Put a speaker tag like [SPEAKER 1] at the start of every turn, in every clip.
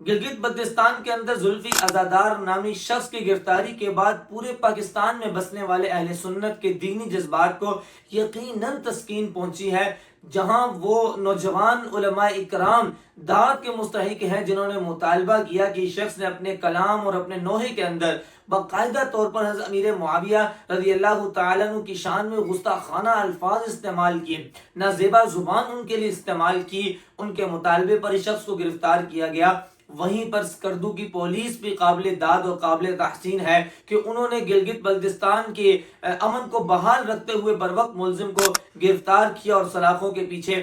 [SPEAKER 1] गिलगित बल्तिस्तान के अंदर जुल्फी अजादार नामी शख्स की गिरफ्तारी के बाद पूरे पाकिस्तान में बसने वाले अहले सुन्नत के दीनी जज्बात को यकीनन तस्कीन पहुंची है, जहां वो नौजवान उलमा इकराम दाद के मुस्तहिक हैं जिन्होंने मुतालबा किया कि शख्स ने अपने कलाम और अपने नोहे के अंदर बाकायदा तौर पर हज़रत अमीर मुआविया रज़ी अल्लाह तआला अन्हु की शान में गुस्ताखाना अल्फाज इस्तेमाल किए, नाजेबा जुबान उनके लिए इस्तेमाल की। उनके मुतालबे पर इस शख्स को गिरफ्तार किया गया। वहीं पर स्कर्दू की पुलिस भी काबिल दाद और काबिल तहसीन है कि उन्होंने गिलगित बल्तिस्तान के अमन को बहाल रखते हुए बर वक्त मुलजिम को गिरफ्तार किया और सलाखों के पीछे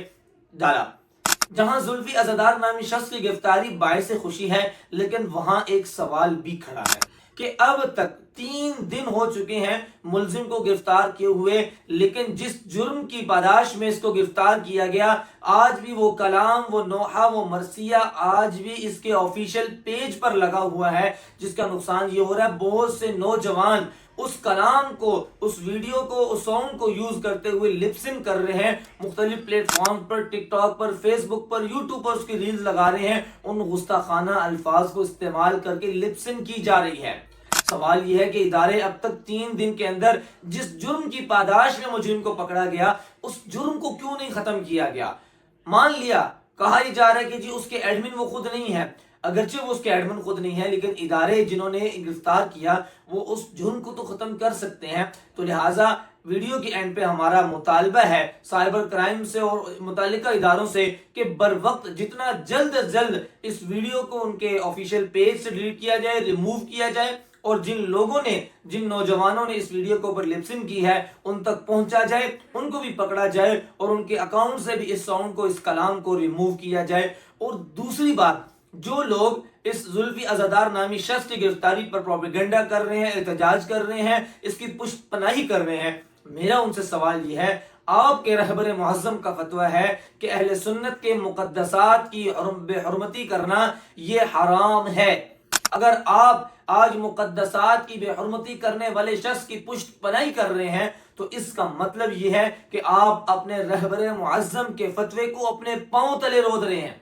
[SPEAKER 1] डाला। जहां जुल्फी अज़ादार नामी शख्स की गिरफ्तारी बाइस खुशी है, लेकिन वहां एक सवाल भी खड़ा है कि अब तक 3 दिन हो चुके हैं मुलजिम को गिरफ्तार किए हुए, लेकिन जिस जुर्म की पादाश में इसको गिरफ्तार किया गया, आज भी वो कलाम, वो नोहा, वो मरसिया आज भी इसके ऑफिशियल पेज पर लगा हुआ है। जिसका नुकसान ये हो रहा है, बहुत से नौजवान उस कलाम को, उस वीडियो को, उस सॉन्ग को यूज करते हुए लिपसिंग कर रहे हैं, मुख्तलिफ प्लेटफॉर्म पर, टिकटॉक पर, फेसबुक पर, यूट्यूब पर उसकी रील्स लगा रहे हैं, उन गुस्ताखाना अल्फाज को इस्तेमाल करके लिपसिंग की जा रही है। सवाल यह है कि इदारे अब तक 3 दिन के अंदर जिस जुर्म की पादाश में मुजरिम को पकड़ा गया, उस जुर्म को क्यों नहीं खत्म किया गया? मान लिया, कहा ही जा रहा है कि जी उसके एडमिन वो खुद नहीं है, अगरचे वो उसके एडमिन खुद नहीं है, लेकिन इदारे जिन्होंने गिरफ्तार किया वो उस जुर्म को तो खत्म कर सकते हैं। तो लिहाजा वीडियो के एंड पे हमारा मुतालबा है साइबर क्राइम से और मुतालिका इदारों से कि बर वक्त जितना जल्द अज जल्द इस वीडियो को उनके ऑफिशियल पेज से डिलीट किया जाए, रिमूव किया जाए, और जिन लोगों ने, जिन नौजवानों ने इस वीडियो के ऊपर लिपसिंग की है उन तक पहुंचा जाए, उनको भी पकड़ा जाए और उनके अकाउंट से भी इस सॉन्ग को, इस कलाम को रिमूव किया जाए। और दूसरी बात, जो लोग इस जुल्फी अज़ादार नामी शख्स की गिरफ्तारी पर प्रोपेगेंडा कर रहे हैं, एहतजाज कर रहे हैं, इसकी पुष्टपनाही कर रहे हैं, मेरा उनसे सवाल यह है, आपके रहबर मुअज़्ज़म का फतवा है कि अहले सुन्नत के मुक़द्दसात की बेहुरमती करना ये हराम है। अगर आप आज मुक़द्दसात की बेहुरमती करने वाले शख्स की पुष्टपनाही कर रहे हैं, तो इसका मतलब यह है कि आप अपने रहबर मुअज़्ज़म के फतवे को अपने पांव तले रोद रहे हैं।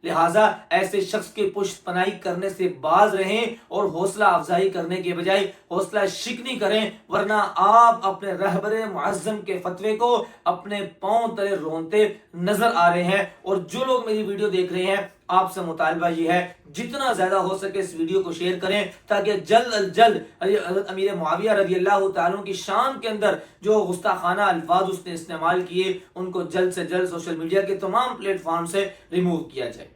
[SPEAKER 1] लिहाजा ऐसे शख्स की पुष्टपनाही करने से बाज रहें और हौसला अफजाई करने के बजाय हौसला शिकनी करें, वरना आप अपने रहबर मुअज़्ज़म के फतवे को अपने पांव तले रोनते नजर आ रहे हैं। और जो लोग मेरी वीडियो देख रहे हैं, आपसे मुतालबा ये है, जितना ज्यादा हो सके इस वीडियो को शेयर करें, ताकि जल्द अज जल्द अमीर मुआविया रज़ी अल्लाह तआला की शान के अंदर जो गुस्ताखाना अल्फाज उसने इस्तेमाल किए, उनको जल्द से जल्द सोशल मीडिया के तमाम प्लेटफॉर्म से रिमूव किया जाए।